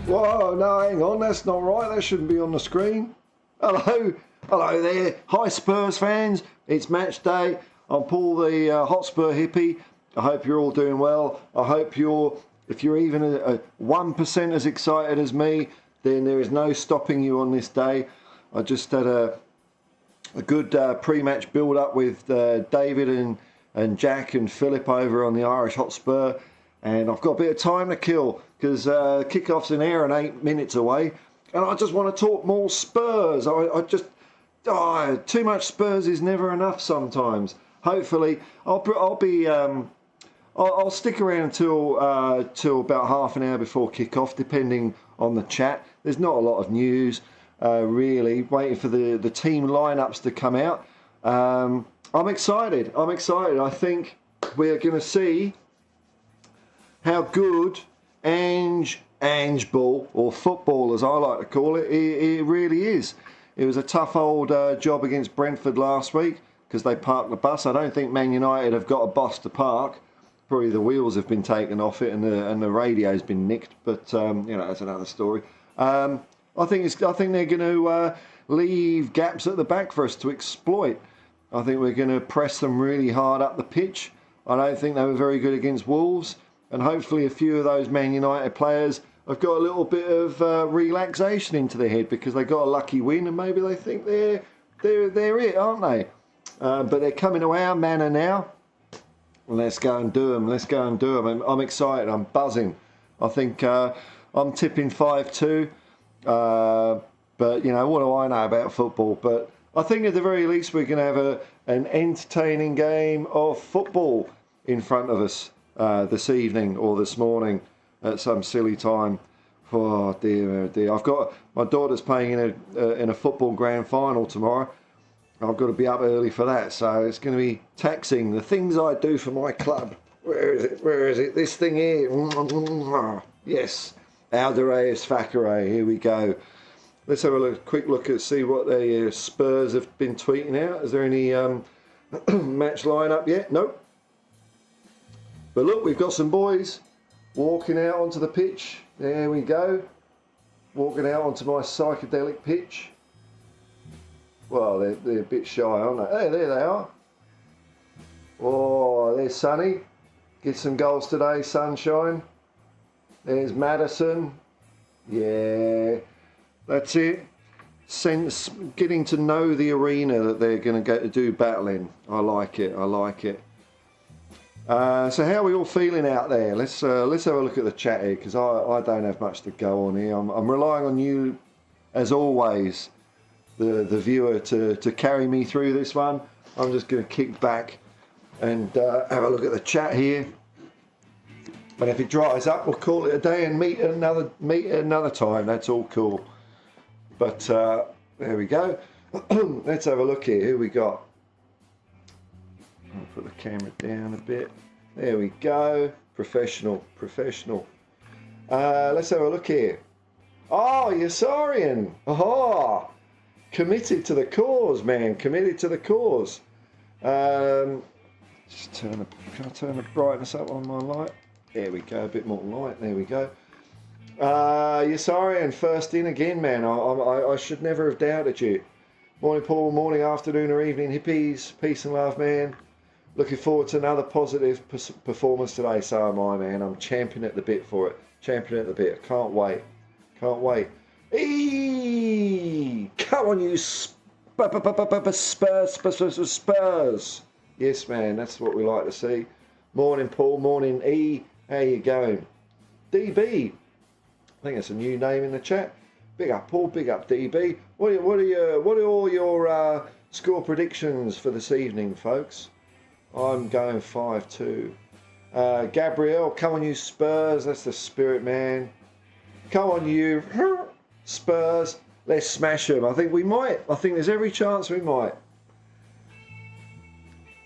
Whoa, no, hang on, that's not right. That shouldn't be on the screen. Hello, hello there. Hi, Spurs fans. It's match day. I'm Paul, the Hotspur hippie. I hope you're all doing well. I hope if you're even a 1% as excited as me, then there is no stopping you on this day. I just had a good pre-match build-up with David and Jack and Philip over on the Irish Hotspur. And I've got a bit of time to kill because kick-off's an hour and 8 minutes away. And I just want to talk more Spurs. Too much Spurs is never enough sometimes. Hopefully, I'll stick around till about half an hour before kick-off, depending on the chat. There's not a lot of news, really. Waiting for the team lineups to come out. I'm excited. I think we're going to see how good Ange Ball, or football as I like to call it, it really is. It was a tough old job against Brentford last week because they parked the bus. I don't think Man United have got a bus to park. Probably the wheels have been taken off it and the radio's been nicked, but that's another story. I think they're going to leave gaps at the back for us to exploit. I think we're going to press them really hard up the pitch. I don't think they were very good against Wolves. And hopefully a few of those Man United players have got a little bit of relaxation into their head because they got a lucky win and maybe they think they're it, aren't they? But they're coming to our manor now. Let's go and do them. I'm excited. I'm buzzing. I think I'm tipping 5-2. But, what do I know about football? But I think at the very least we're going to have an entertaining game of football in front of us. This evening or this morning at some silly time. Oh dear. I've got my daughter's playing in a football grand final tomorrow. I've got to be up early for that, so it's going to be taxing. The things I do for my club. Where is it? This thing here. Yes, Aldereus Facere. Here we go. Let's have a quick look at see what the Spurs have been tweeting out. Is there any match lineup yet? Nope. But look, we've got some boys walking out onto the pitch. There we go. Walking out onto my psychedelic pitch. Well, they're a bit shy, aren't they? Hey, there they are. Oh, there's Sonny. Get some goals today, sunshine. There's Madison. Yeah, that's it. Getting to know the arena that they're going to go to do battle in. I like it. So how are we all feeling out there? Let's have a look at the chat here because I don't have much to go on here. I'm relying on you, as always, the viewer, to carry me through this one. I'm just going to kick back and have a look at the chat here. But if it dries up, we'll call it a day and meet at another time. That's all cool. But there we go. Let's have a look here. Who we got? I'll put the camera down a bit. There we go. Professional. Let's have a look here. Oh, Yassarian. Oh, committed to the cause, man. Committed to the cause. Just can I turn the brightness up on my light? There we go. A bit more light. There we go. Yassarian, first in again, man. I should never have doubted you. Morning, Paul. Morning, afternoon, or evening, hippies. Peace and love, man. Looking forward to another positive performance today, so am I, man. I'm champing at the bit for it. Champing at the bit. Can't wait. Eee! Come on, you Spurs. Yes, man, that's what we like to see. Morning, Paul. Morning, E. How you going? DB. I think that's a new name in the chat. Big up, Paul. Big up, DB. What are all your score predictions for this evening, folks? I'm going 5-2. Gabrielle, come on you Spurs. That's the spirit, man. Come on you Spurs. Let's smash them. I think we might. I think there's every chance we might.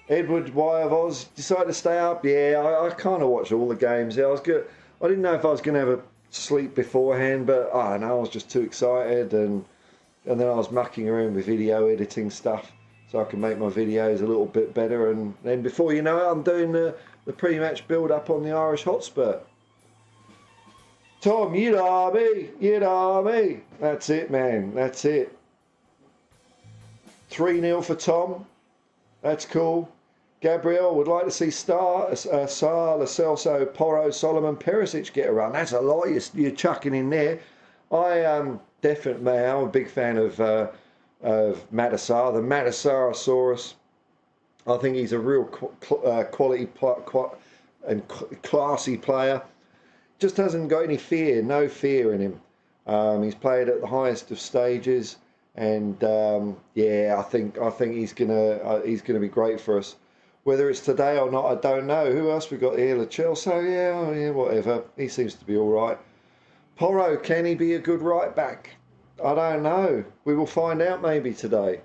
Edward Y of Oz decided to stay up. Yeah, I kind of watched all the games. Yeah, I was good. I didn't know if I was going to have a sleep beforehand, but I don't know. I was just too excited, and then I was mucking around with video editing stuff so I can make my videos a little bit better. And then before you know it, I'm doing the pre-match build-up on the Irish Hotspur. Tom, you know me. You know me. That's it, man. That's it. 3-0 for Tom. That's cool. Gabriel would like to see Sarr, Lo Celso, Porro, Solomon, Perisic get a run. That's a lot you're chucking in there. I definitely, I'm a big fan of Matasar, the Matasarosaurus. I think he's a real quality and classy player. Just hasn't got any fear, no fear in him. He's played at the highest of stages, and yeah, I think he's gonna be great for us. Whether it's today or not, I don't know. Who else we got here? Lo Celso, yeah, whatever. He seems to be all right. Porro, can he be a good right back? I don't know. We will find out maybe today.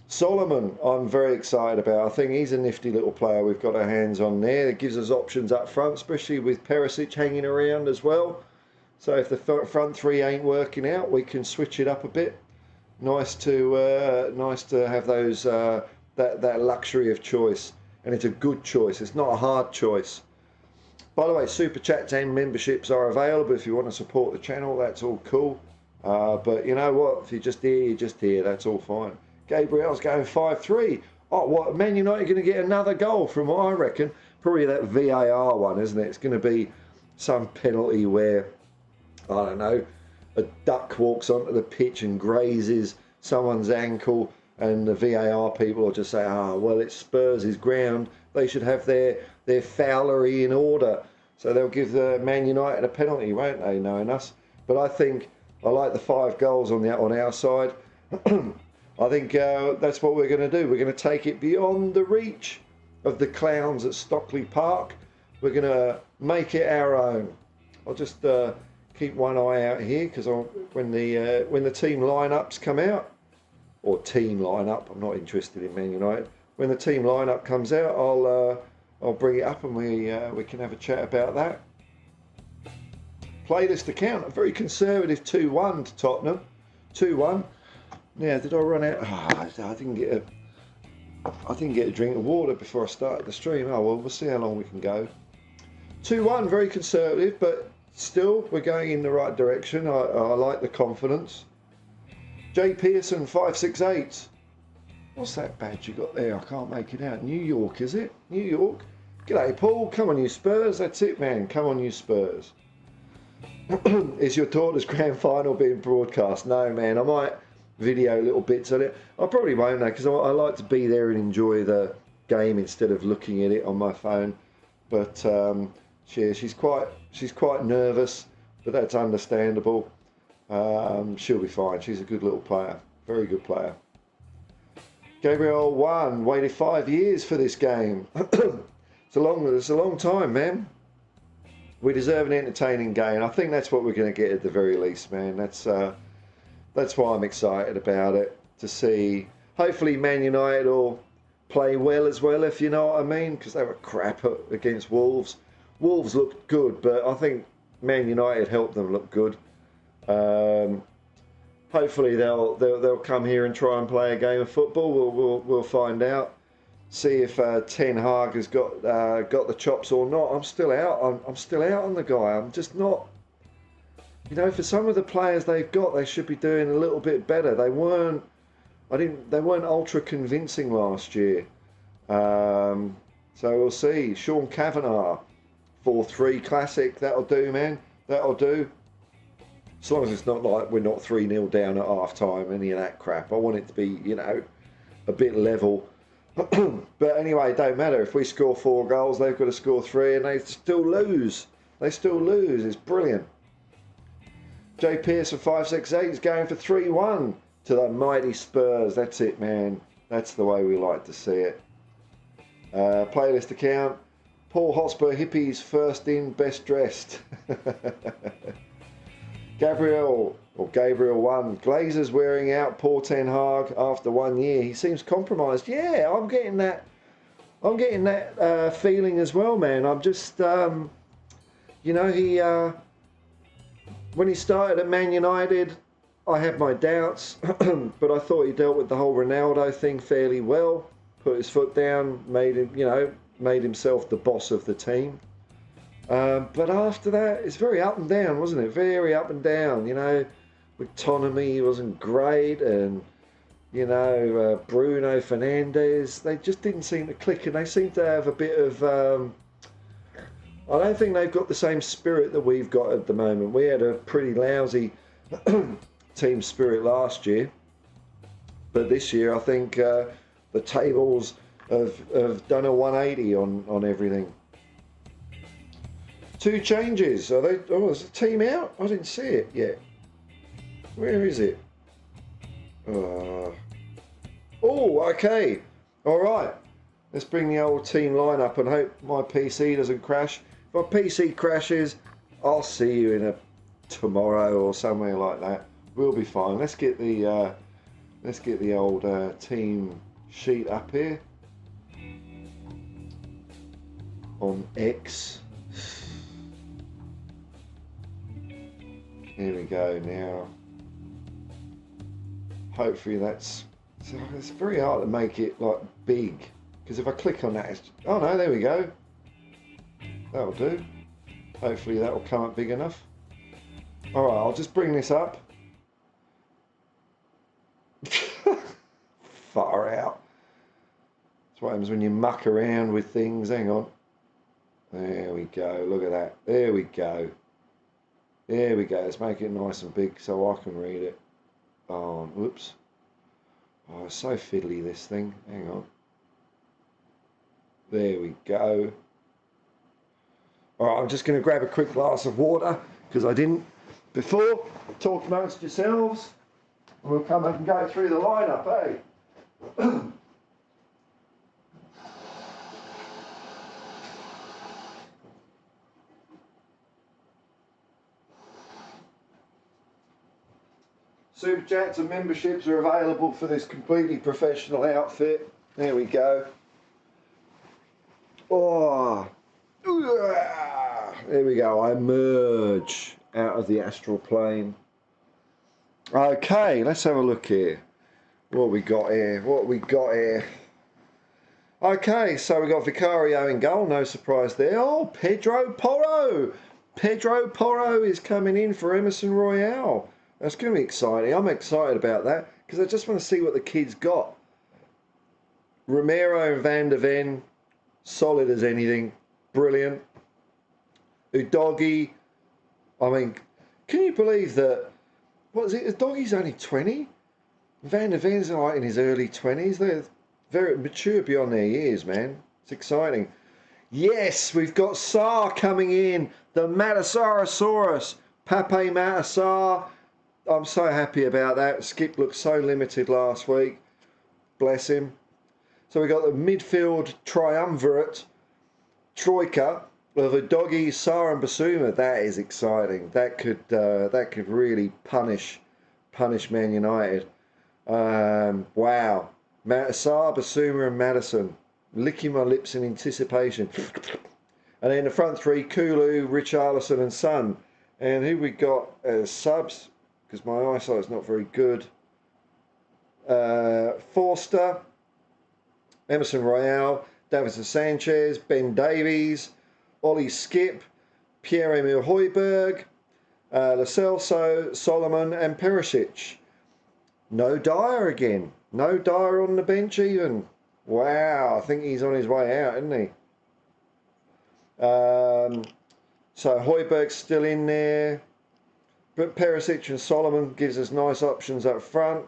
Solomon, I'm very excited about. I think he's a nifty little player we've got our hands on there. It gives us options up front, especially with Perisic hanging around as well. So if the front three ain't working out, we can switch it up a bit. Nice to have those that luxury of choice, and it's a good choice. It's not a hard choice. By the way, super chats and memberships are available if you want to support the channel. That's all cool. But you know what? If you're just here, you're just here. That's all fine. Gabriel's going 5-3. Oh, what? Man United going to get another goal from what I reckon. Probably that VAR one, isn't it? It's going to be some penalty where, I don't know, a duck walks onto the pitch and grazes someone's ankle, and the VAR people will just say, well, it's Spurs' ground. They should have their foulery in order. So they'll give the Man United a penalty, won't they, knowing us? But I like the 5 goals on our side. I think that's what we're going to do. We're going to take it beyond the reach of the clowns at Stockley Park. We're going to make it our own. I'll just keep one eye out here, because when the team lineups come out, or team lineup, I'm not interested in Man United. When the team lineup comes out, I'll bring it up and we can have a chat about that. Playlist account, a very conservative 2-1 to Tottenham. 2-1. Now, did I run out? I didn't get a drink of water before I started the stream. Oh well, we'll see how long we can go. 2-1, very conservative, but still we're going in the right direction. I like the confidence. J Pearson 568. What's that badge you got there? I can't make it out. New York, is it? New York. G'day, Paul. Come on, you Spurs. That's it, man. Come on, you Spurs. Is your daughter's grand final being broadcast? No, man. I might video little bits of it. I probably won't, though, because I like to be there and enjoy the game instead of looking at it on my phone. But she's quite nervous, but that's understandable. She'll be fine. She's a good little player. Very good player. Gabriel 1 waited 5 years for this game. It's a long time, man. We deserve an entertaining game. I think that's what we're going to get at the very least, man. That's why I'm excited about it, to see. Hopefully Man United will play well as well, if you know what I mean, because they were crap against Wolves. Wolves looked good, but I think Man United helped them look good. Hopefully they'll come here and try and play a game of football. We'll find out. See if Ten Hag has got the chops or not. I'm still out. I'm still out on the guy. I'm just not. You know, for some of the players they've got, they should be doing a little bit better. They weren't ultra convincing last year. So we'll see. Sean Kavanagh, 4-3 classic. That'll do, man. That'll do. As long as it's not like we're not 3-0 down at half time, any of that crap. I want it to be, you know, a bit level. But anyway, it don't matter. If we score 4 goals, they've got to score 3, and they still lose. They still lose. It's brilliant. J Pearson 568 is going for 3-1 to the mighty Spurs. That's it, man. That's the way we like to see it. Playlist account. Paul Hotspur hippies first in, best dressed. Gabriel 1. Glazer's wearing out poor Ten Hag after 1 year. He seems compromised. Yeah, I'm getting that feeling as well, man. I'm just, you know, when he started at Man United, I had my doubts, but I thought he dealt with the whole Ronaldo thing fairly well. Put his foot down, made himself the boss of the team. But after that, it's very up and down, wasn't it? Very up and down. You know, with Tonami, he wasn't great, and you know, Bruno Fernandes, they just didn't seem to click, and they seem to have a bit of. I don't think they've got the same spirit that we've got at the moment. We had a pretty lousy team spirit last year, but this year I think the tables have done a 180 on everything. 2 changes. Are they? Oh, is the team out? I didn't see it yet. Where is it? Oh, okay. All right. Let's bring the old team line up and hope my PC doesn't crash. If my PC crashes, I'll see you in tomorrow or somewhere like that. We'll be fine. Let's get the old team sheet up here on X. Here we go now. Hopefully it's very hard to make it like big, because if I click on that, oh no, there we go. That'll do. Hopefully that will come up big enough. All right, I'll just bring this up. Far out. That's what happens when you muck around with things. Hang on. There we go. Look at that. There we go. There we go. Let's make it nice and big so I can read it. Oh, whoops. Oh, it's so fiddly, this thing. Hang on. There we go. All right, I'm just going to grab a quick glass of water, because I didn't before. Talk amongst yourselves. And we'll come up and go through the lineup, eh? Super chats and memberships are available for this completely professional outfit. There we go. Oh, there we go. I emerge out of the astral plane. Okay, let's have a look here. What we got here? What we got here? Okay, so we got Vicario in goal. No surprise there. Oh, Pedro Porro. Pedro Porro is coming in for Emerson Royale. That's going to be exciting. I'm excited about that because I just want to see what the kids got. Romero and Van der Ven, solid as anything. Brilliant. Udogi, I mean, can you believe that, what is it, Udogi's only 20? Van der Ven's like in his early 20s. They're very mature beyond their years, man. It's exciting. Yes, we've got Sarr coming in. The Matasaurus. Pape Matasar. I'm so happy about that. Skip looked so limited last week. Bless him. So we got the midfield triumvirate, troika of Udogi, Sarr and Basuma. That is exciting. That could really punish Man United. Wow. Matasar, Basuma and Maddison. Licking my lips in anticipation. And then the front three, Kulu, Richarlison and Son. And who we got as subs? Because my eyesight is not very good. Forster, Emerson Royale, Davinson Sanchez, Ben Davies, Ollie Skip, Pierre-Emile Højbjerg, Lo Celso, Solomon and Perisic. No Dyer again. No Dyer on the bench even. Wow, I think he's on his way out, isn't he? So Højbjerg's still in there. But Perisic and Solomon gives us nice options up front.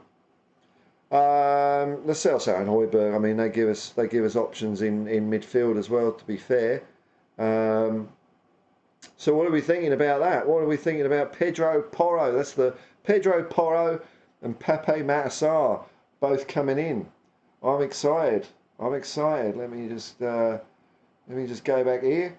Lo Celso and Højbjerg, I mean, they give us options in midfield as well, to be fair. So what are we thinking about that? What are we thinking about Pedro Porro? That's the Pedro Porro and Pape Matasar both coming in. I'm excited. Let me just go back here.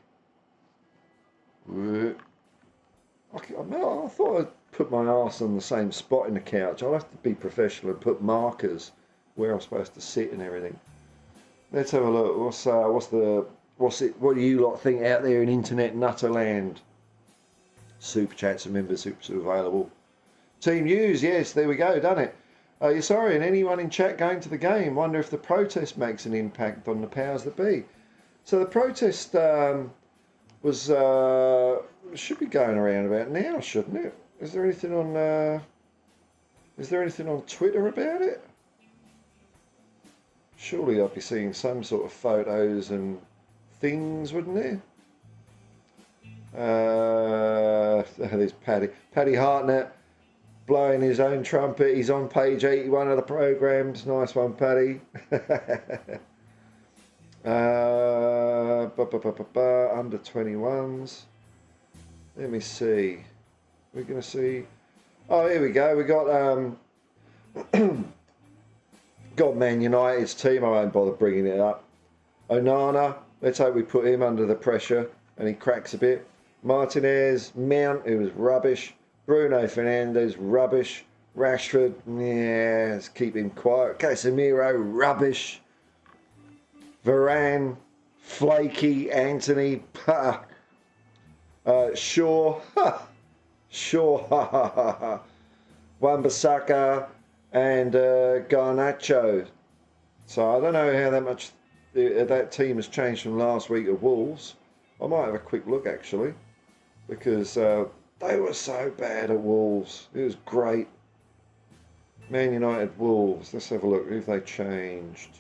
I thought I'd put my arse on the same spot in the couch. I'll have to be professional and put markers where I'm supposed to sit and everything. Let's have a look. What do you lot think out there in internet nutterland? Super chats and memberships are available. Team news, yes, there we go, done it. Sorry, and anyone in chat going to the game, wonder if the protest makes an impact on the powers that be. So the protest was should be going around about now, shouldn't it? Is there anything on Twitter about it? Surely I'd be seeing some sort of photos and things, wouldn't there? There's Paddy Hartnett blowing his own trumpet. He's on page 81 of the programmes. Nice one, Paddy. Under 21s. Let me see. We're going to see. Oh, here we go. We got got Man United's team. I won't bother bringing it up. Onana. Let's hope we put him under the pressure and he cracks a bit. Martinez, Mount, who was rubbish. Bruno Fernandes, rubbish. Rashford, yeah, let's keep him quiet. Casemiro, rubbish. Varane, flaky. Anthony, Shaw, Shaw, Wan-Bissaka, and Garnacho. So I don't know how that team has changed from last week at Wolves. I might have a quick look actually, because they were so bad at Wolves. It was great. Man United, Wolves. Let's have a look. Who have they changed?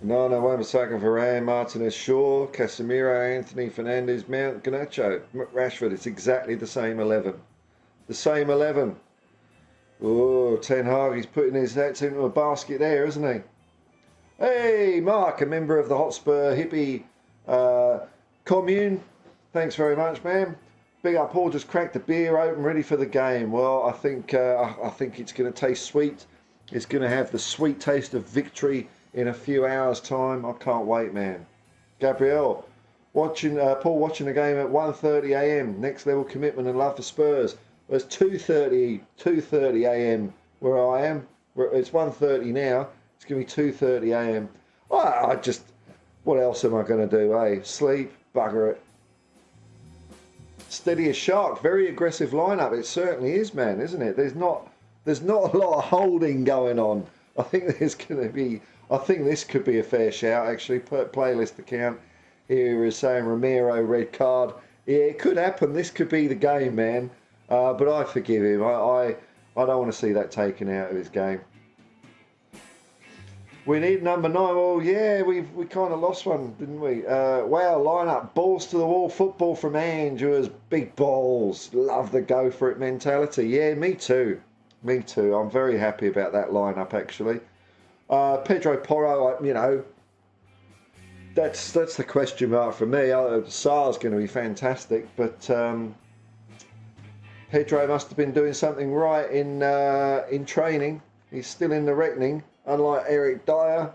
No, Wan-Bissaka, Varane, Martinez, Shaw, Casemiro, Anthony, Fernandes, Mount, Garnacho, Rashford. It's exactly the same 11. The same 11. Oh, Ten Hag, he's putting his hats into a basket there, isn't he? Hey, Mark, a member of the Hotspur hippie commune. Thanks very much, man. Big up, Paul. Just cracked the beer open, ready for the game. Well, I think it's going to taste sweet. It's going to have the sweet taste of victory in a few hours' time. I can't wait, man. Gabrielle, Paul watching the game at 1:30 a.m. Next level commitment and love for Spurs. It's 2:30 a.m. where I am. It's 1:30 now. It's going to be 2:30 a.m. What else am I going to do, eh? Sleep? Bugger it. Steady as shark. Very aggressive lineup. It certainly is, man, isn't it? There's not a lot of holding going on. I think this could be a fair shout, actually. Playlist account here is saying Romero, red card. Yeah, it could happen. This could be the game, man. But I forgive him. I don't want to see that taken out of his game. We need number 9. Well, yeah, we kind of lost one, didn't we? Wow, lineup, balls to the wall football from Ange, who has big balls. Love the go for it mentality. Yeah, me too. Me too. I'm very happy about that lineup, actually. Pedro Porro, that's the question mark for me. Sar's going to be fantastic, but Pedro must have been doing something right in training. He's still in the reckoning. Unlike Eric Dyer,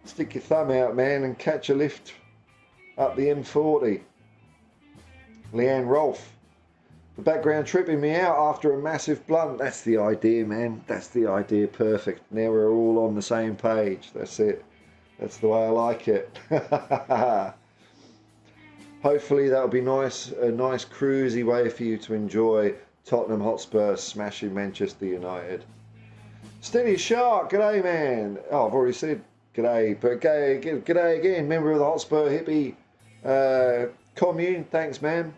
stick your thumb out, man, and catch a lift up the M40. Leanne Rolfe, the background tripping me out after a massive blunt. That's the idea, man. That's the idea. Perfect. Now we're all on the same page. That's it. That's the way I like it. Hopefully that'll be nice. A nice cruisy way for you to enjoy Tottenham Hotspur smashing Manchester United. Steady Shark, g'day, man. Oh, I've already said g'day, but g'day again. Member of the Hotspur hippie commune. Thanks, man.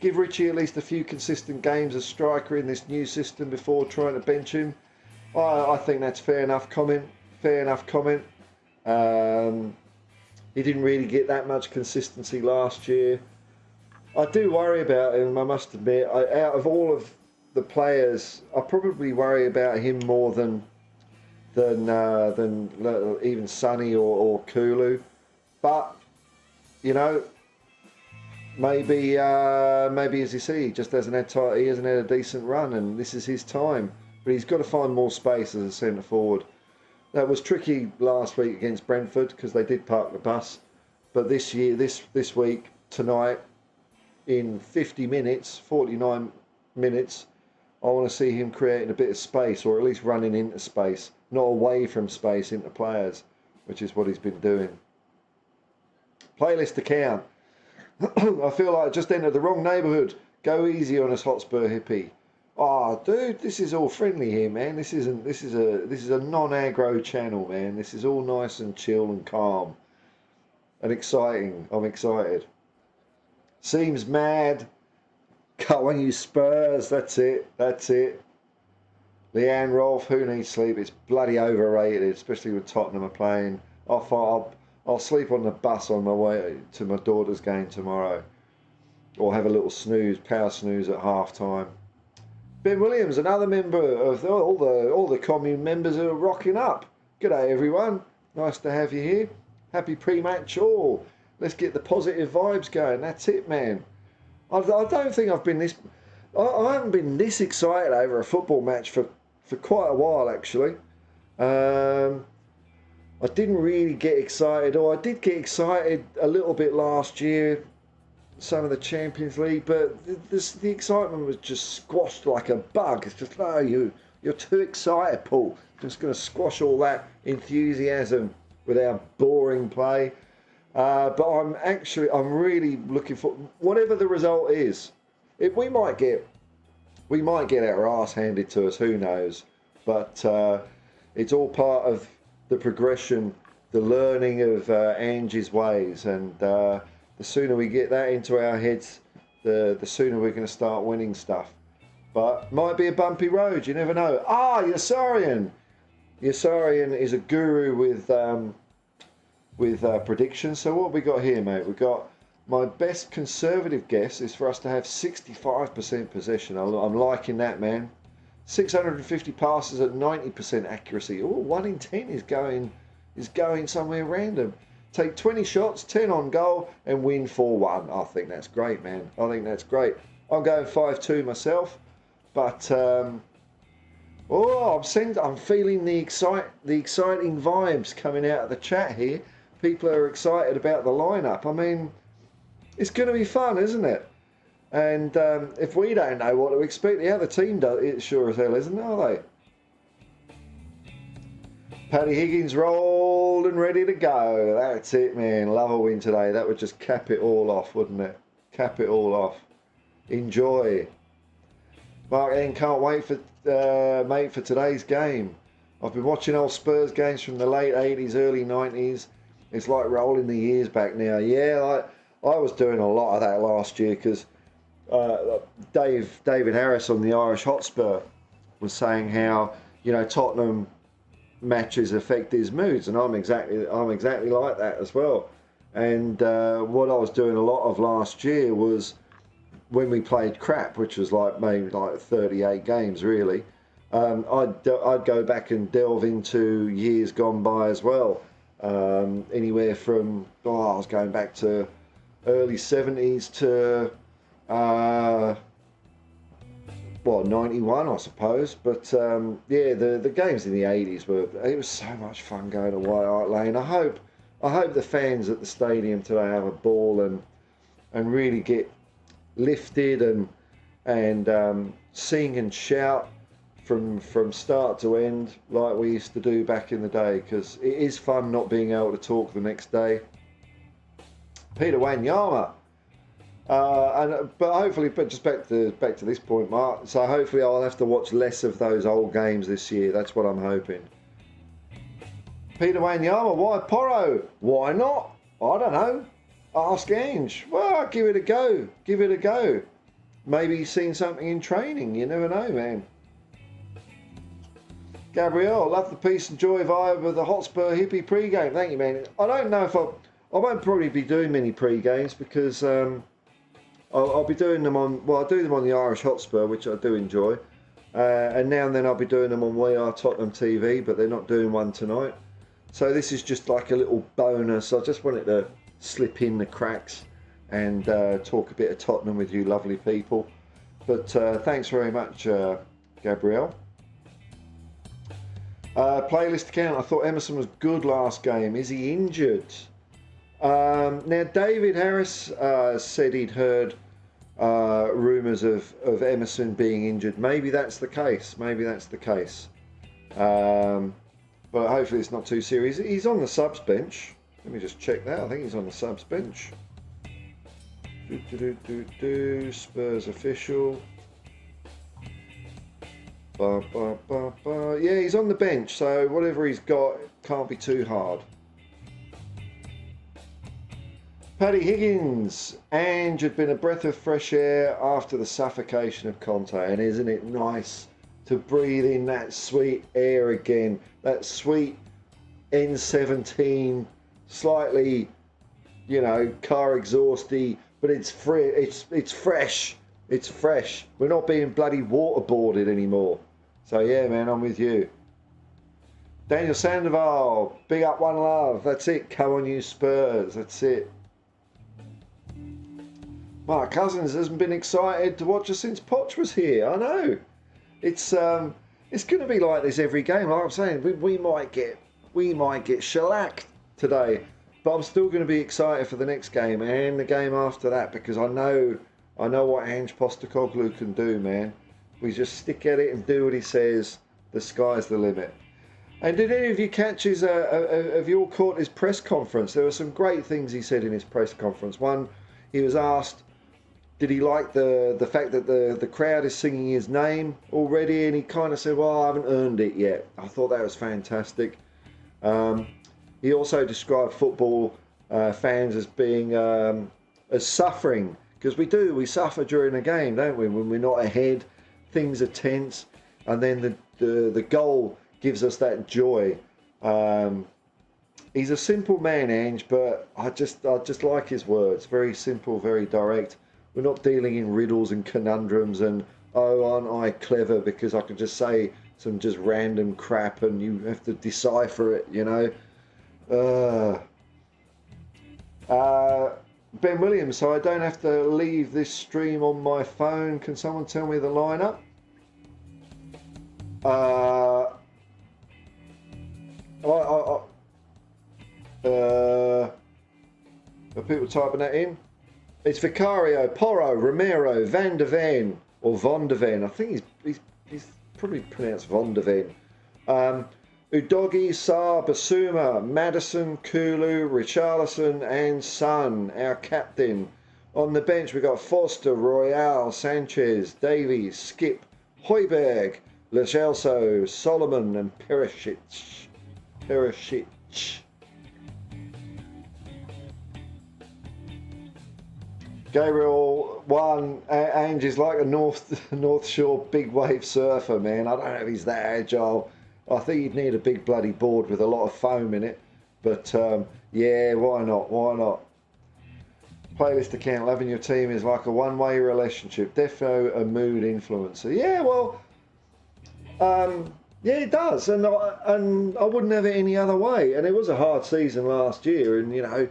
Give Richie at least a few consistent games as striker in this new system before trying to bench him. I think that's fair enough comment. Fair enough comment. He didn't really get that much consistency last year. I do worry about him, I must admit. Out of all of the players, I probably worry about him more than even Sonny or Kulu. But maybe as you see, he just hasn't had a decent run, and this is his time. But he's got to find more space as a centre forward. That was tricky last week against Brentford because they did park the bus. But this week, tonight, in 49 minutes, I want to see him creating a bit of space, or at least running into space, not away from space into players, which is what he's been doing. Playlist account. I feel like I just entered the wrong neighbourhood. Go easy on us, Hotspur hippie. Oh, dude, this is all friendly here, man. This isn't. This is a non-aggro channel, man. This is all nice and chill and calm and exciting. I'm excited. Seems mad. Cut on you Spurs. That's it. That's it. Leanne Rolfe, who needs sleep? It's bloody overrated, especially with Tottenham are playing. I'll sleep on the bus on my way to my daughter's game tomorrow, or have a little snooze, power snooze at half time. Ben Williams, another member of all the commune members are rocking up. G'day everyone, nice to have you here. Happy pre-match all. Let's get the positive vibes going. That's it, man. I don't think I've been this. I haven't been this excited over a football match for quite a while actually. I didn't really get excited, or I did get excited a little bit last year, some of the Champions League, but the excitement was just squashed like a bug. It's just, oh, you're too excited, Paul. Just going to squash all that enthusiasm with our boring play. But I'm really looking for whatever the result is. We might get our arse handed to us. Who knows? But it's all part of the progression, the learning of Angie's ways, and the sooner we get that into our heads, the sooner we're going to start winning stuff. But might be a bumpy road. You never know. Yasarian. Yasarian is a guru with predictions. So what have we got here, mate? We've got my best conservative guess is for us to have 65% possession. I'm liking that, man. 650 passes at 90% accuracy. Oh, 1 in 10 is going somewhere random. Take 20 shots, 10 on goal, and win 4-1. I think that's great, man. I think that's great. I'm going 5-2 myself, but I'm feeling the exciting vibes coming out of the chat here. People are excited about the lineup. I mean, it's going to be fun, isn't it? And if we don't know what to expect, the other team does. It sure as hell isn't, are they? Paddy Higgins rolled and ready to go. That's it, man. Love a win today. That would just cap it all off, wouldn't it? Cap it all off. Enjoy. Mark N can't wait for mate for today's game. I've been watching old Spurs games from the late 80s, early 90s. It's like rolling the years back now. Yeah, I was doing a lot of that last year because David Harris on the Irish Hotspur was saying how, Tottenham matches affect his moods, and I'm exactly like that as well. And what I was doing a lot of last year was when we played crap, which was maybe 38 games really. I'd go back and delve into years gone by as well. Anywhere from I was going back to early 70s to 91, I suppose. But the games in the 80s it was so much fun going to White Hart Lane. I hope the fans at the stadium today have a ball and really get lifted and sing and shout from start to end like we used to do back in the day, because it is fun not being able to talk the next day. Peter Wanyama. But just back to this point, Mark. So hopefully I'll have to watch less of those old games this year. That's what I'm hoping. Peter Wanyama, why Porro? Why not? I don't know. Ask Ange. Well, give it a go. Give it a go. Maybe he's seen something in training. You never know, man. Gabrielle, love the peace and joy vibe of the Hotspur hippie pre-game. Thank you, man. I don't know if I won't probably be doing many pre-games because I'll be doing them on. Well, I do them on the Irish Hotspur, which I do enjoy, and now and then I'll be doing them on We Are Tottenham TV, but they're not doing one tonight. So this is just like a little bonus. I just wanted to slip in the cracks and talk a bit of Tottenham with you lovely people. But thanks very much, Gabrielle. Playlist account. I thought Emerson was good last game. Is he injured? Now David Harris said he'd heard rumours of Emerson being injured. Maybe that's the case. But hopefully it's not too serious. He's on the subs bench. Let me just check that. I think he's on the subs bench. Spurs official. Yeah, he's on the bench, so whatever he's got can't be too hard. Paddy Higgins, Ange had been a breath of fresh air after the suffocation of Conte, and isn't it nice to breathe in that sweet air again, that sweet N17, slightly, you know, car exhausty, but it's free, it's fresh, it's fresh. We're not being bloody waterboarded anymore. So yeah, man, I'm with you. Daniel Sandoval, big up, one love. That's it. Come on, you Spurs. That's it. Mark Cousins hasn't been excited to watch us since Poch was here. I know. It's going to be like this every game. Like I'm saying, we might get shellacked today, but I'm still going to be excited for the next game and the game after that, because I know what Ange Postecoglou can do, man. We just stick at it and do what he says. The sky's the limit. And did any of you catch his press conference? There were some great things he said in his press conference. One, he was asked, did he like the fact that the crowd is singing his name already? And he kind of said, well, I haven't earned it yet. I thought that was fantastic. He also described football fans as being as suffering, because we suffer during a game, don't we? When we're not ahead, things are tense, and then the goal gives us that joy. He's a simple man, Ange, but I just like his words. Very simple, very direct. We're not dealing in riddles and conundrums and, oh, aren't I clever because I can just say some just random crap and you have to decipher it, you know. Ben Williams, so I don't have to leave this stream on my phone. Can someone tell me the lineup? Are people typing that in? It's Vicario, Porro, Romero, Van de Ven, or Von de Ven. I think he's probably pronounced Von de Ven. Udogi, Sarr, Basuma, Madison, Kulu, Richarlison, and Son, our captain. On the bench, we got Foster, Royale, Sanchez, Davies, Skip, Højbjerg, Lo Celso, Solomon, and Perisic. Gabriel won. Ange is like a North Shore big wave surfer, man. I don't know if he's that agile. I think you'd need a big bloody board with a lot of foam in it. But yeah, why not? Why not? Playlist account, loving your team is like a one-way relationship. Defo a mood influencer. Yeah, well, yeah, it does, and I wouldn't have it any other way. And it was a hard season last year, and you know,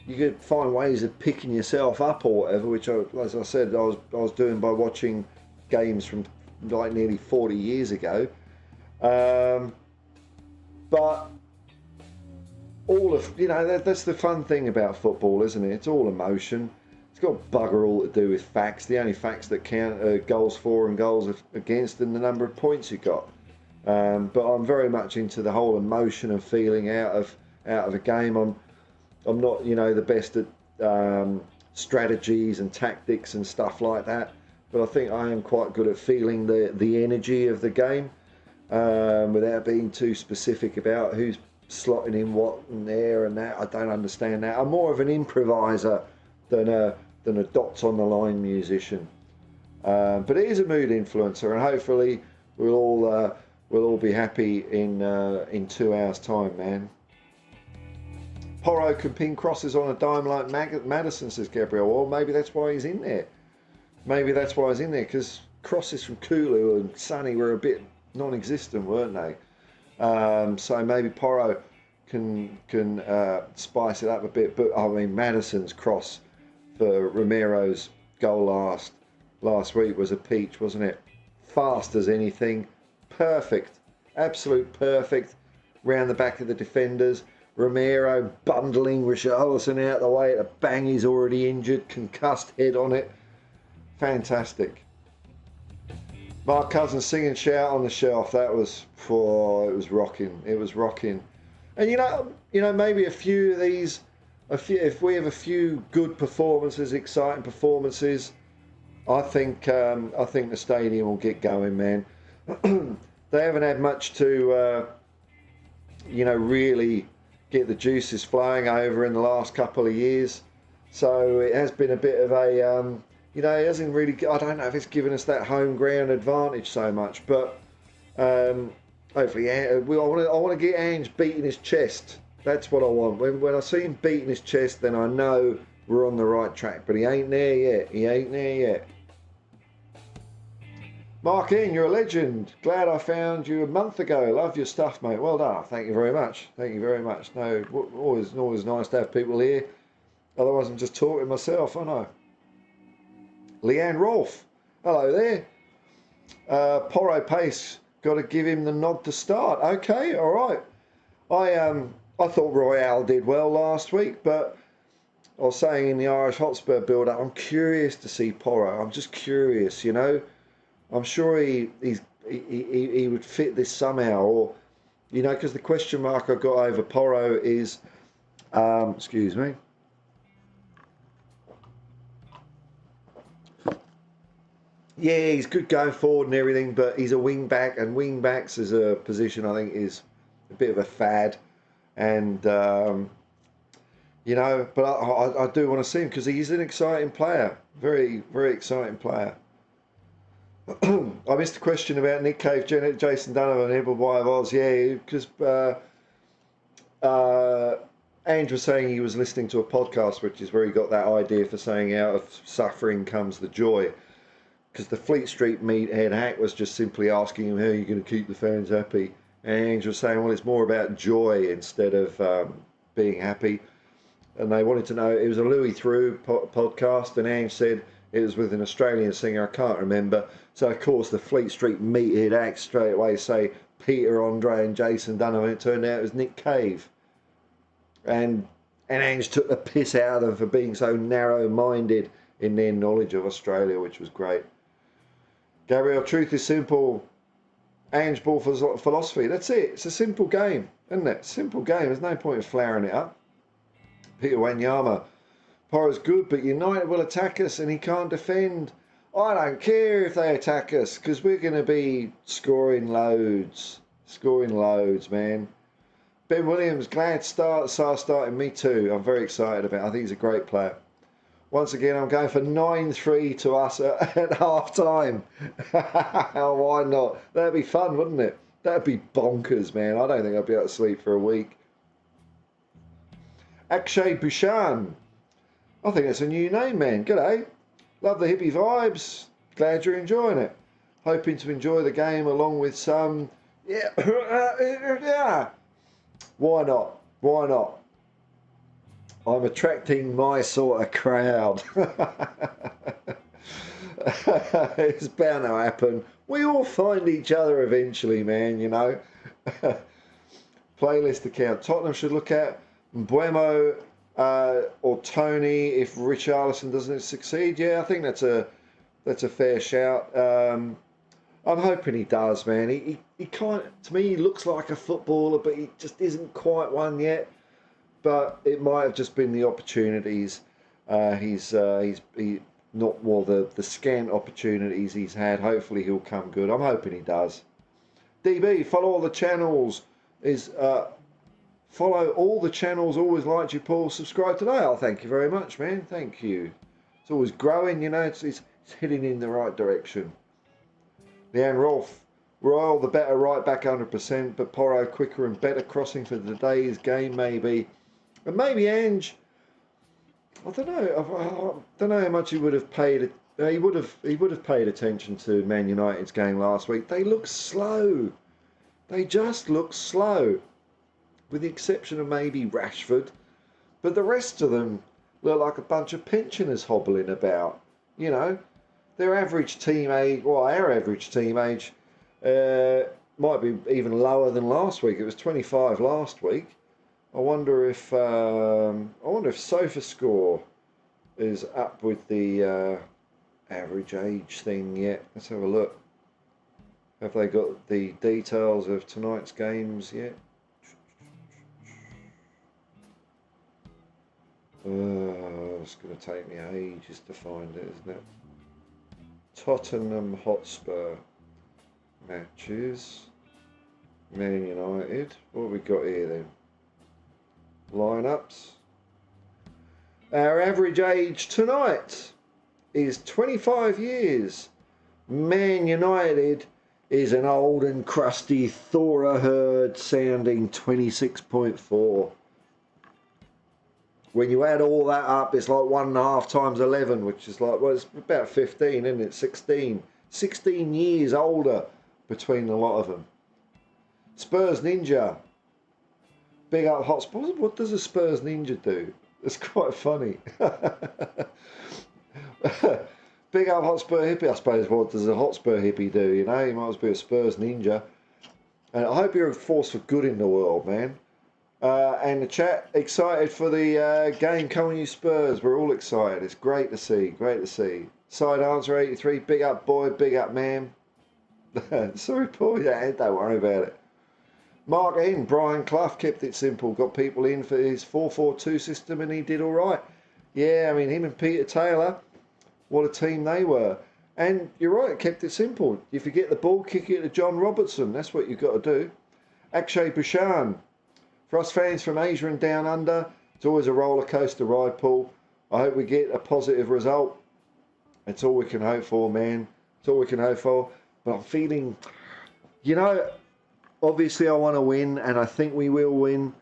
you could find ways of picking yourself up or whatever, which, as I said, I was doing by watching games from like nearly 40 years ago. But all of, you know, that's the fun thing about football, isn't it? It's all emotion. It's got bugger all to do with facts. The only facts that count are goals for and goals against and the number of points you got. But I'm very much into the whole emotion and feeling out of a game. I'm not, you know, the best at strategies and tactics and stuff like that, but I think I am quite good at feeling the energy of the game without being too specific about who's slotting in what and there and that. I don't understand that. I'm more of an improviser than a dots on the line musician. But it is a mood influencer, and hopefully we'll all be happy in 2 hours' time, man. Porro can ping crosses on a dime like Madison, says Gabriel. Well, maybe that's why he's in there. Maybe that's why he's in there, because crosses from Kulu and Sonny were a bit non-existent, weren't they? So maybe Porro can spice it up a bit. But I mean, Madison's cross for Romero's goal last week was a peach, wasn't it? Fast as anything, perfect, absolute perfect, round the back of the defenders. Romero bundling Richarlison out the way. A bang, he's already injured, concussed head on it. Fantastic. Mark Cousins sing and shout on the shelf. That was it was rocking. It was rocking. And you know, maybe a few of these, if we have a few good performances, exciting performances, I think the stadium will get going, man. They haven't had much to, really get the juices flowing over in the last couple of years. So it has been a bit of a, it hasn't really, I don't know if it's given us that home ground advantage so much, but hopefully, I want to get Ange beating his chest. That's what I want. When I see him beating his chest, then I know we're on the right track. But he ain't there yet. He ain't there yet. Mark Ian, you're a legend. Glad I found you a month ago. Love your stuff, mate. Well done. Thank you very much. Thank you very much. No, always nice to have people here. Otherwise, I'm just talking myself, aren't I? Leanne Rolfe. Hello there. Porro Pace. Got to give him the nod to start. Okay, all right. I thought Royale did well last week, but I was saying in the Irish Hotspur build-up, I'm curious to see Porro. I'm just curious, I'm sure he would fit this somehow, or because the question mark I've got over Porro is, excuse me. Yeah, he's good going forward and everything, but he's a wing back, and wing backs as a position I think is a bit of a fad, and but I do want to see him because he's an exciting player, very very exciting player. I missed the question about Nick Cave, Jason Donovan, and Everboy of Oz. Yeah, because Andrew was saying he was listening to a podcast, which is where he got that idea for saying out of suffering comes the joy. Because the Fleet Street meathead hack was just simply asking him how you're going to keep the fans happy. And Andrew was saying, well, it's more about joy instead of being happy. And they wanted to know, it was a Louis Theroux podcast, and Ange said it was with an Australian singer, I can't remember. So, of course, the Fleet Street meathead acts straight away say Peter Andre and Jason Donovan. It turned out it was Nick Cave. And Ange took the piss out of them for being so narrow-minded in their knowledge of Australia, which was great. Gabriel, truth is simple. Ange ball philosophy. That's it. It's a simple game, isn't it? Simple game. There's no point in flaring it up. Peter Wanyama. Porro's good, but United will attack us and he can't defend. I don't care if they attack us because we're going to be scoring loads. Scoring loads, man. Ben Williams, glad starting. Me too. I'm very excited about it. I think he's a great player. Once again, I'm going for 9-3 to us at half time. Why not? That'd be fun, wouldn't it? That'd be bonkers, man. I don't think I'd be able to sleep for a week. Akshay Bhushan. I think that's a new name, man. G'day. Love the hippie vibes. Glad you're enjoying it. Hoping to enjoy the game along with some... Yeah. Why not? Why not? I'm attracting my sort of crowd. It's bound to happen. We all find each other eventually, man, Playlist account. Tottenham should look at Mbeumo or Tony if Richarlison doesn't succeed. Yeah, I think that's a fair shout. I'm hoping he does, man. He kind of, to me, he looks like a footballer, but he just isn't quite one yet. But it might have just been the opportunities. The scant opportunities he's had. Hopefully he'll come good. I'm hoping he does. DB, follow all the channels. Follow all the channels. Always liked you, Paul. Subscribe today. Oh, thank you very much, man. Thank you. It's always growing, It's heading in the right direction. Leanne Rolfe. Royal the better right back 100%, but Porro quicker and better crossing for today's game maybe. And maybe Ange, I don't know how much he would have paid. He would have paid attention to Man United's game last week. They look slow. They just look slow, with the exception of maybe Rashford. But the rest of them look like a bunch of pensioners hobbling about. Their average team age, our average team age, might be even lower than last week. It was 25 last week. I wonder if SofaScore is up with the average age thing yet. Let's have a look. Have they got the details of tonight's games yet? It's going to take me ages to find it, isn't it? Tottenham Hotspur. matches. Man United. What have we got here then? Lineups. Our average age tonight is 25 years. Man United is an old and crusty Thora Herd sounding 26.4. When you add all that up, it's like 1.5 times 11, which is like, well, it's about 15, isn't it? 16. 16 years older between a lot of them. Spurs Ninja. Big up Hotspur. What does a Spurs Ninja do? It's quite funny. Big up Hotspur Hippie. I suppose, what does a Hotspur Hippie do? You know, you might as well be a Spurs Ninja. And I hope you're a force for good in the world, man. And the chat, excited for the game coming, you Spurs. We're all excited. It's great to see. Great to see. Side answer 83. Big up, boy. Big up, man. Sorry, Paul. Yeah, don't worry about it. Mark in. Brian Clough kept it simple. Got people in for his 4-4-2 system and he did all right. Yeah, I mean, him and Peter Taylor, what a team they were. And you're right, kept it simple. If you get the ball, kick it to John Robertson. That's what you've got to do. Akshay Bhushan. For us fans from Asia and down under, it's always a roller coaster ride, Paul. I hope we get a positive result. It's all we can hope for, man. It's all we can hope for. But I'm feeling, you know, obviously I want to win and I think we will win.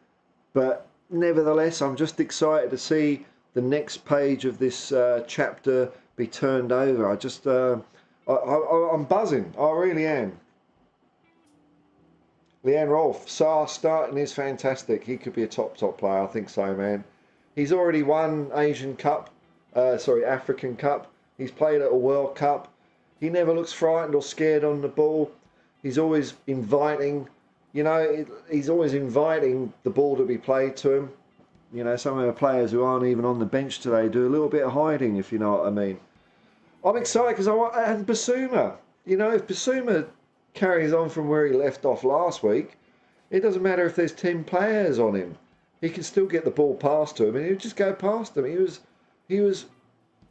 But nevertheless, I'm just excited to see the next page of this chapter be turned over. I'm buzzing. I really am. Leanne Rolfe, Saar starting is fantastic. He could be a top player. I think so, man. He's already won African Cup. He's played at a World Cup. He never looks frightened or scared on the ball. He's always inviting, he's always inviting the ball to be played to him. You know, some of the players who aren't even on the bench today do a little bit of hiding, if you know what I mean. I'm excited because and Basuma. You know, if Basuma carries on from where he left off last week, it doesn't matter if there's 10 players on him. He can still get the ball past to him and he'll just go past them. He was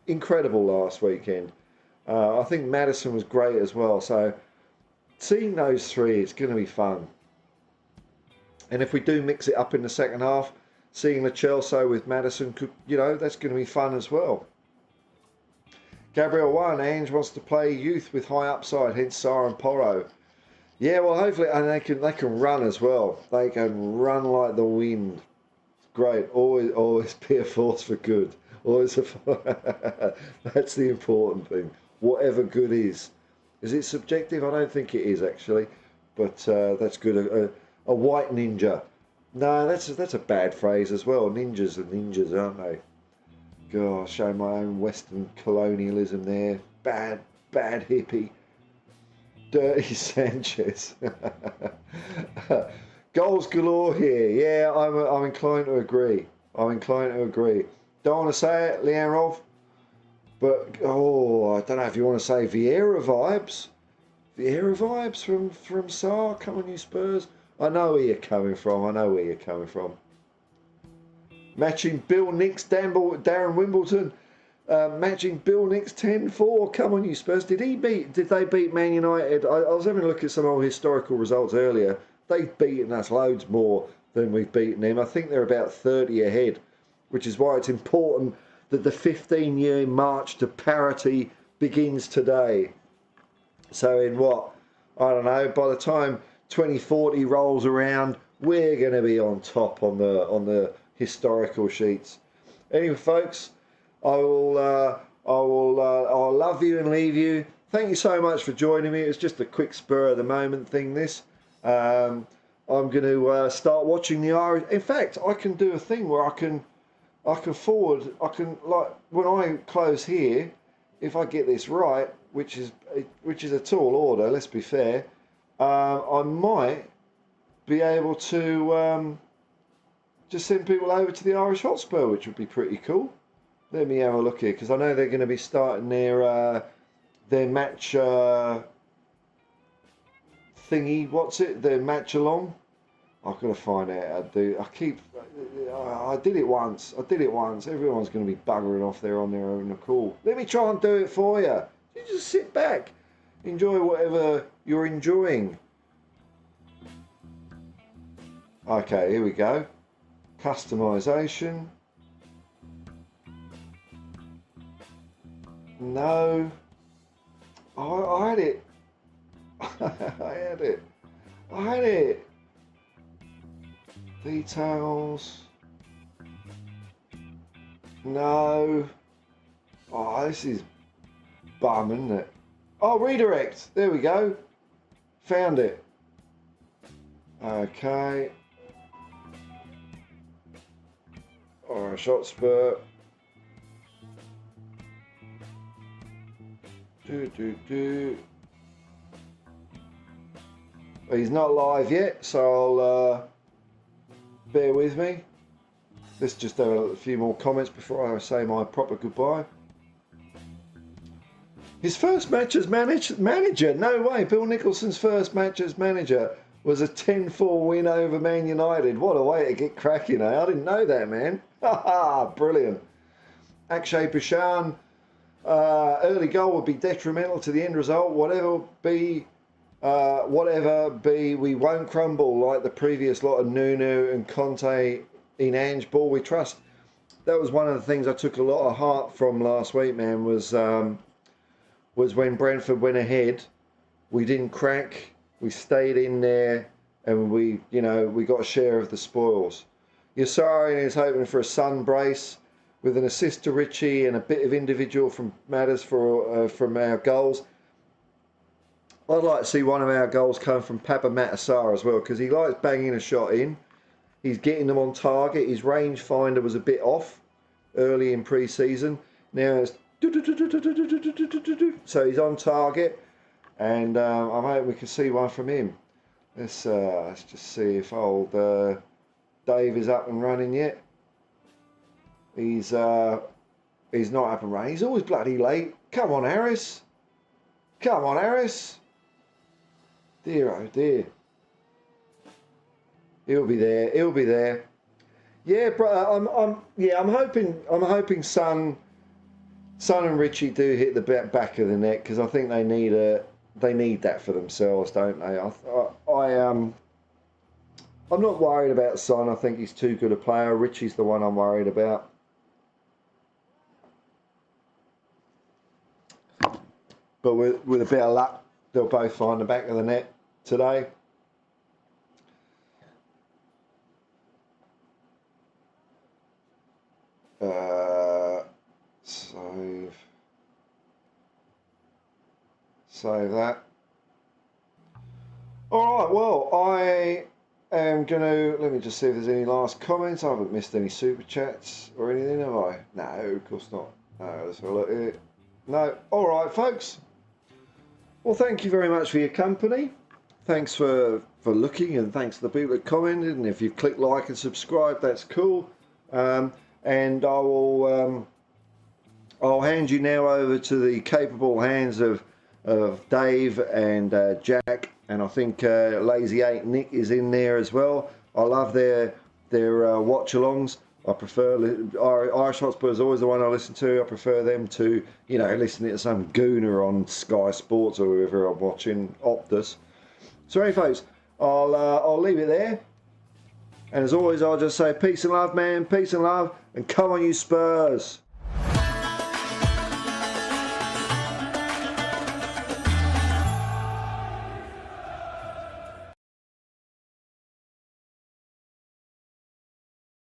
incredible last weekend. I think Maddison was great as well. So seeing those three, it's going to be fun. And if we do mix it up in the second half, seeing the Chelsea with Maddison, that's going to be fun as well. Gabriel 1, Ange wants to play youth with high upside, hence Saar and Porro. Yeah, well, hopefully, and they can run as well. They can run like the wind. Great, always be a force for good. Always that's the important thing. Whatever good is it subjective? I don't think it is actually, but that's good. A white ninja. No, that's a bad phrase as well. Ninjas are ninjas, aren't they? God, show my own Western colonialism there. Bad hippie. Dirty Sanchez. Goals galore here. Yeah, I'm inclined to agree. Don't want to say it, Leanne Rolfe, but I don't know if you want to say Vieira vibes. Vieira vibes from Saar. Come on, you Spurs. I know where you're coming from. Matching Bill Nix, Darren Wimbledon. Matching Bill Nix 10-4. Come on, you Spurs. Did they beat Man United? I was having a look at some old historical results earlier. They've beaten us loads more than we've beaten them. I think they're about 30 ahead, which is why it's important that the 15-year march to parity begins today. So in I don't know, by the time 2040 rolls around, we're going to be on top on the historical sheets. Anyway, folks, I'll love you and leave you. Thank you so much for joining me. It's just a quick spur of the moment thing. I'm going to start watching the Irish. In fact, I can do a thing where I can forward. Like when I close here, if I get this right, which is a tall order. Let's be fair. I might be able to just send people over to the Irish Hotspur, which would be pretty cool. Let me have a look here, because I know they're going to be starting their match thingy. What's it? Their match along. I've got to find out how to do. I did it once. Everyone's going to be buggering off there on their own call. Let me try and do it for you. You just sit back, enjoy whatever you're enjoying. Okay, here we go. Customization. No. I had it. I had it. I had it. Details. No. Oh, this is bum, isn't it? Oh, redirect. There we go. Found it. Okay. Alright, Hotspur. He's not live yet, so I'll bear with me. Let's just have a few more comments before I say my proper goodbye. His first match as manager? No way. Bill Nicholson's first match as manager was a 10-4 win over Man United. What a way to get cracking, eh? I didn't know that, man. Brilliant. Akshay Bishan. Early goal would be detrimental to the end result. Whatever be, we won't crumble like the previous lot of Nunu and Conte in Ange ball. We trust. That was one of the things I took a lot of heart from last week, man. Was when Brentford went ahead, we didn't crack. We stayed in there, and we got a share of the spoils. Yasari is hoping for a sun brace with an assist to Richie and a bit of individual from matters from our goals. I'd like to see one of our goals come from Papa Matasar as well, because he likes banging a shot in. He's getting them on target. His range finder was a bit off early in pre-season. Now it's so he's on target, and I'm hoping we can see one from him. Let's just see if old Dave is up and running yet. He's not up and running. He's always bloody late. Come on, Harris. Come on, Harris. Dear, oh dear. He'll be there. He'll be there. Yeah, bro. I'm hoping Son and Richie do hit the back of the net, because I think they need that for themselves, don't they? I'm not worried about Son. I think he's too good a player. Richie's the one I'm worried about. But with a bit of luck, they'll both find the back of the net today. Save that. All right, well, I am going to, let me just see if there's any last comments. I haven't missed any super chats or anything, have I? No, of course not. Let's have a look here. No. All right, folks. Well, thank you very much for your company. Thanks for looking, and thanks to the people that commented. And if you've clicked like and subscribe, that's cool. And I will, I'll hand you now over to the capable hands of Dave and Jack, and I think Lazy 8 Nick is in there as well. I love their watch-alongs. I prefer Irish Hotspur is always the one I listen to. I prefer them to listening to some gooner on Sky Sports or whoever I'm watching, Optus. So anyway, folks, I'll leave it there. And as always, I'll just say peace and love, man. Peace and love, and come on, you Spurs.